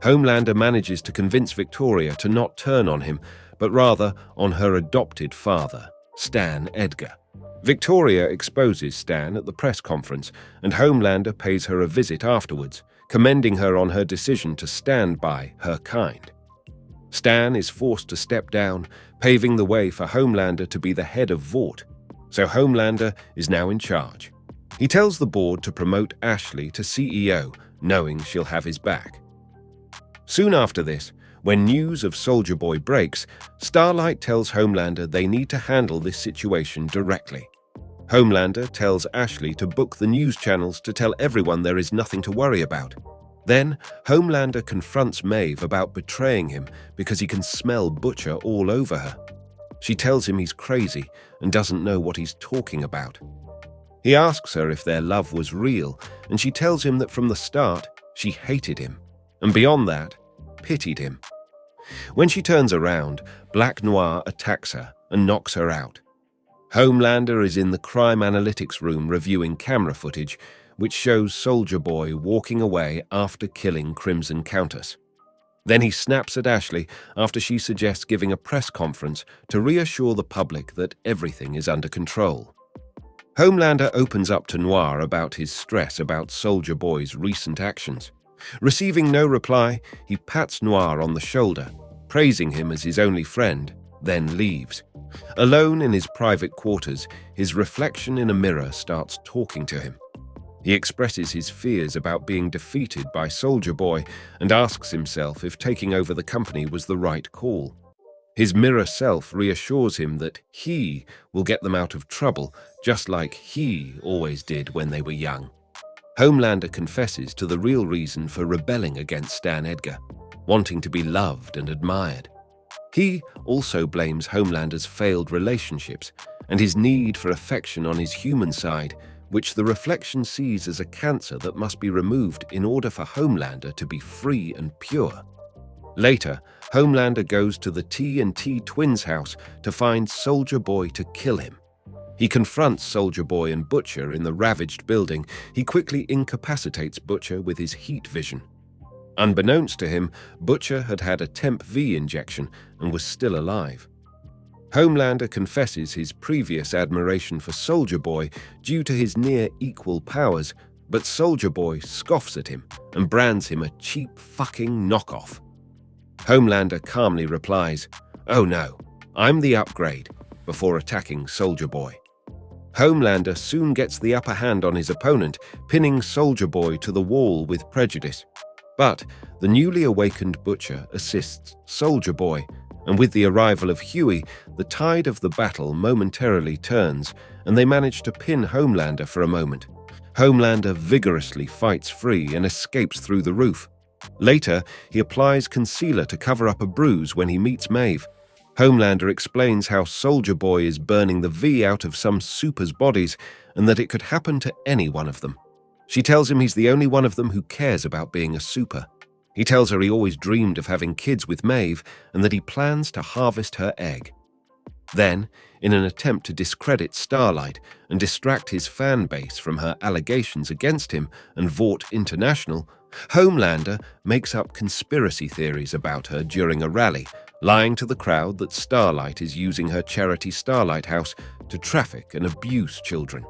Homelander manages to convince Victoria to not turn on him, but rather on her adopted father, Stan Edgar. Victoria exposes Stan at the press conference, and Homelander pays her a visit afterwards, commending her on her decision to stand by her kind. Stan is forced to step down, paving the way for Homelander to be the head of Vought, so Homelander is now in charge. He tells the board to promote Ashley to CEO, knowing she'll have his back. Soon after this, when news of Soldier Boy breaks, Starlight tells Homelander they need to handle this situation directly. Homelander tells Ashley to book the news channels to tell everyone there is nothing to worry about. Then, Homelander confronts Maeve about betraying him because he can smell Butcher all over her. She tells him he's crazy and doesn't know what he's talking about. He asks her if their love was real, and she tells him that from the start, she hated him, and beyond that, pitied him. When she turns around, Black Noir attacks her and knocks her out. Homelander is in the crime analytics room reviewing camera footage, which shows Soldier Boy walking away after killing Crimson Countess. Then he snaps at Ashley after she suggests giving a press conference to reassure the public that everything is under control. Homelander opens up to Noir about his stress about Soldier Boy's recent actions. Receiving no reply, he pats Noir on the shoulder, praising him as his only friend, then leaves. Alone in his private quarters, his reflection in a mirror starts talking to him. He expresses his fears about being defeated by Soldier Boy and asks himself if taking over the company was the right call. His mirror self reassures him that he will get them out of trouble, just like he always did when they were young. Homelander confesses to the real reason for rebelling against Stan Edgar, wanting to be loved and admired. He also blames Homelander's failed relationships and his need for affection on his human side, which the reflection sees as a cancer that must be removed in order for Homelander to be free and pure. Later, Homelander goes to the TNT twins' house to find Soldier Boy to kill him. He confronts Soldier Boy and Butcher in the ravaged building. He quickly incapacitates Butcher with his heat vision. Unbeknownst to him, Butcher had had a Temp V injection and was still alive. Homelander confesses his previous admiration for Soldier Boy due to his near-equal powers, but Soldier Boy scoffs at him and brands him a cheap fucking knockoff. Homelander calmly replies, "Oh no, I'm the upgrade," before attacking Soldier Boy. Homelander soon gets the upper hand on his opponent, pinning Soldier Boy to the wall with prejudice. But the newly awakened Butcher assists Soldier Boy, and with the arrival of Huey, the tide of the battle momentarily turns, and they manage to pin Homelander for a moment. Homelander vigorously fights free and escapes through the roof. Later, he applies concealer to cover up a bruise when he meets Maeve. Homelander explains how Soldier Boy is burning the V out of some supers' bodies and that it could happen to any one of them. She tells him he's the only one of them who cares about being a super. He tells her he always dreamed of having kids with Maeve and that he plans to harvest her egg. Then, in an attempt to discredit Starlight and distract his fan base from her allegations against him and Vought International, Homelander makes up conspiracy theories about her during a rally, lying to the crowd that Starlight is using her charity Starlight House to traffic and abuse children.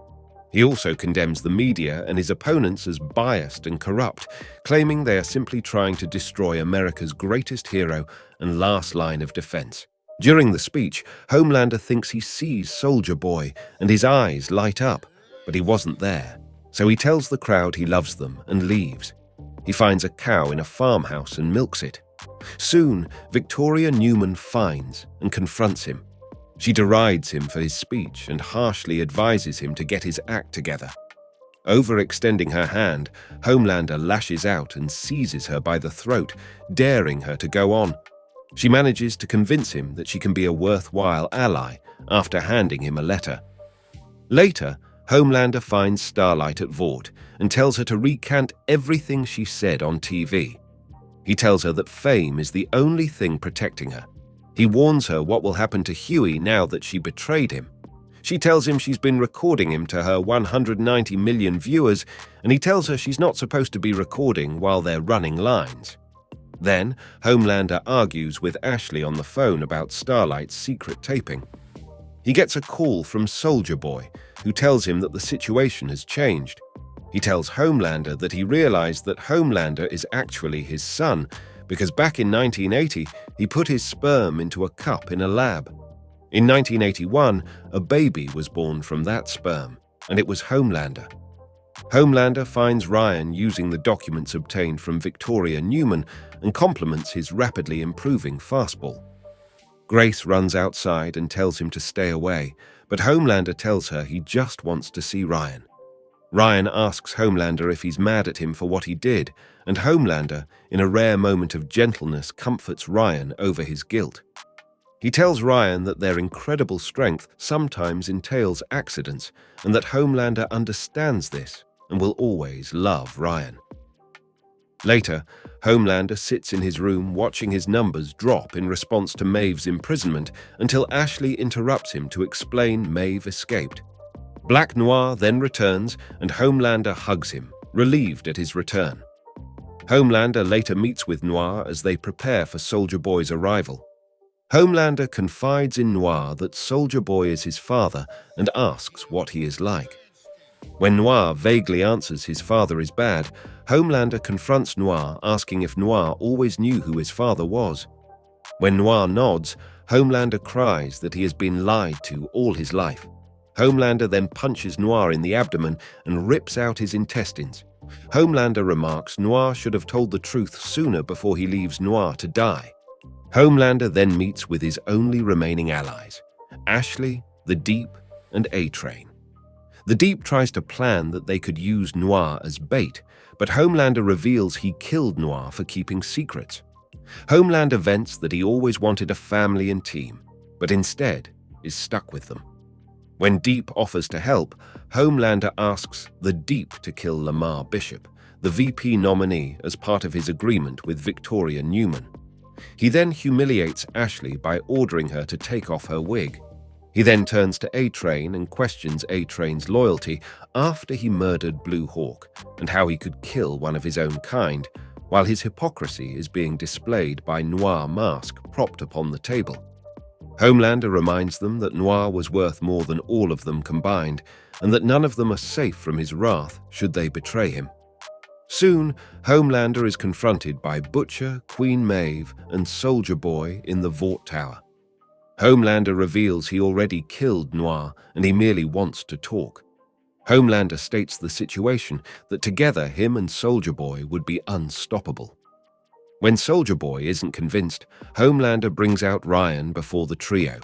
He also condemns the media and his opponents as biased and corrupt, claiming they are simply trying to destroy America's greatest hero and last line of defense. During the speech, Homelander thinks he sees Soldier Boy and his eyes light up, but he wasn't there, so he tells the crowd he loves them and leaves. He finds a cow in a farmhouse and milks it. Soon, Victoria Newman finds and confronts him. She derides him for his speech and harshly advises him to get his act together. Overextending her hand, Homelander lashes out and seizes her by the throat, daring her to go on. She manages to convince him that she can be a worthwhile ally after handing him a letter. Later, Homelander finds Starlight at Vought and tells her to recant everything she said on TV. He tells her that fame is the only thing protecting her. He warns her what will happen to Huey now that she betrayed him. She tells him she's been recording him to her 190 million viewers, and he tells her she's not supposed to be recording while they're running lines. Then, Homelander argues with Ashley on the phone about Starlight's secret taping. He gets a call from Soldier Boy, who tells him that the situation has changed. He tells Homelander that he realized that Homelander is actually his son, because back in 1980, he put his sperm into a cup in a lab. In 1981, a baby was born from that sperm, and it was Homelander. Homelander finds Ryan using the documents obtained from Victoria Newman and compliments his rapidly improving fastball. Grace runs outside and tells him to stay away, but Homelander tells her he just wants to see Ryan. Ryan asks Homelander if he's mad at him for what he did, and Homelander, in a rare moment of gentleness, comforts Ryan over his guilt. He tells Ryan that their incredible strength sometimes entails accidents, and that Homelander understands this and will always love Ryan. Later, Homelander sits in his room watching his numbers drop in response to Maeve's imprisonment until Ashley interrupts him to explain Maeve escaped. Black Noir then returns and Homelander hugs him, relieved at his return. Homelander later meets with Noir as they prepare for Soldier Boy's arrival. Homelander confides in Noir that Soldier Boy is his father and asks what he is like. When Noir vaguely answers his father is bad, Homelander confronts Noir, asking if Noir always knew who his father was. When Noir nods, Homelander cries that he has been lied to all his life. Homelander then punches Noir in the abdomen and rips out his intestines. Homelander remarks Noir should have told the truth sooner before he leaves Noir to die. Homelander then meets with his only remaining allies, Ashley, the Deep, and A-Train. The Deep tries to plan that they could use Noir as bait, but Homelander reveals he killed Noir for keeping secrets. Homelander vents that he always wanted a family and team, but instead is stuck with them. When Deep offers to help, Homelander asks the Deep to kill Lamar Bishop, the VP nominee, as part of his agreement with Victoria Newman. He then humiliates Ashley by ordering her to take off her wig. He then turns to A-Train and questions A-Train's loyalty after he murdered Blue Hawk and how he could kill one of his own kind, while his hypocrisy is being displayed by Noir mask propped upon the table. Homelander reminds them that Noir was worth more than all of them combined, and that none of them are safe from his wrath should they betray him. Soon, Homelander is confronted by Butcher, Queen Maeve, and Soldier Boy in the Vought Tower. Homelander reveals he already killed Noir and he merely wants to talk. Homelander states the situation, that together him and Soldier Boy would be unstoppable. When Soldier Boy isn't convinced, Homelander brings out Ryan before the trio.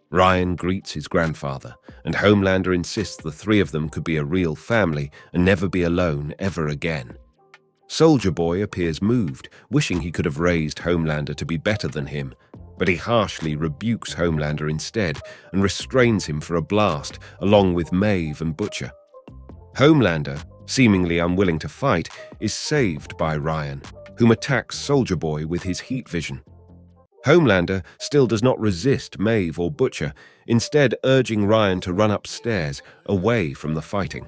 Ryan greets his grandfather, and Homelander insists the three of them could be a real family and never be alone ever again. Soldier Boy appears moved, wishing he could have raised Homelander to be better than him, but he harshly rebukes Homelander instead and restrains him for a blast, along with Maeve and Butcher. Homelander, seemingly unwilling to fight, is saved by Ryan, whom attacks Soldier Boy with his heat vision. Homelander still does not resist Maeve or Butcher, instead urging Ryan to run upstairs, away from the fighting.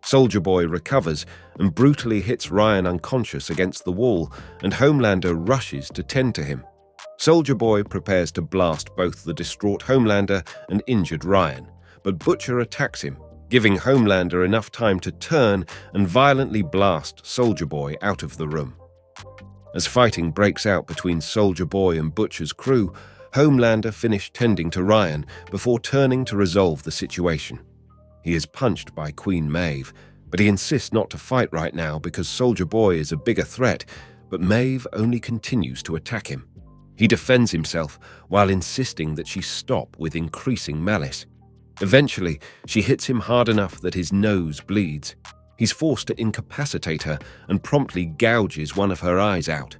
Soldier Boy recovers and brutally hits Ryan unconscious against the wall, and Homelander rushes to tend to him. Soldier Boy prepares to blast both the distraught Homelander and injured Ryan, but Butcher attacks him, giving Homelander enough time to turn and violently blast Soldier Boy out of the room. As fighting breaks out between Soldier Boy and Butcher's crew, Homelander finished tending to Ryan before turning to resolve the situation. He is punched by Queen Maeve, But he insists not to fight right now because Soldier Boy is a bigger threat, but Maeve only continues to attack him. He defends himself while insisting that she stop with increasing malice. Eventually, she hits him hard enough that his nose bleeds. He's forced to incapacitate her and promptly gouges one of her eyes out.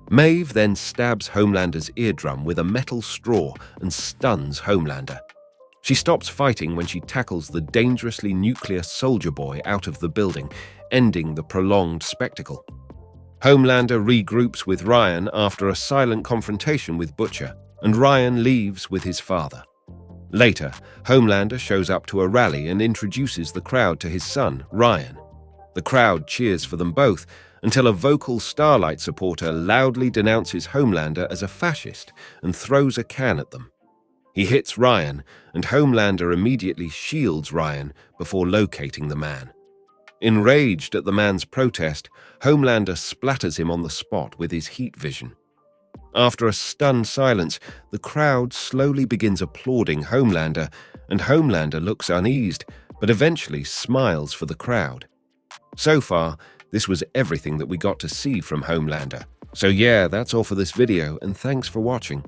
Maeve then stabs Homelander's eardrum with a metal straw and stuns Homelander. She stops fighting when she tackles the dangerously nuclear Soldier Boy out of the building, ending the prolonged spectacle. Homelander regroups with Ryan after a silent confrontation with Butcher, and Ryan leaves with his father. Later, Homelander shows up to a rally and introduces the crowd to his son, Ryan. The crowd cheers for them both until a vocal Starlight supporter loudly denounces Homelander as a fascist and throws a can at them. He hits Ryan, and Homelander immediately shields Ryan before locating the man. Enraged at the man's protest, Homelander splatters him on the spot with his heat vision. After a stunned silence, the crowd slowly begins applauding Homelander, and Homelander looks uneased, but eventually smiles for the crowd. So far, this was everything that we got to see from Homelander. So yeah, that's all for this video, and thanks for watching.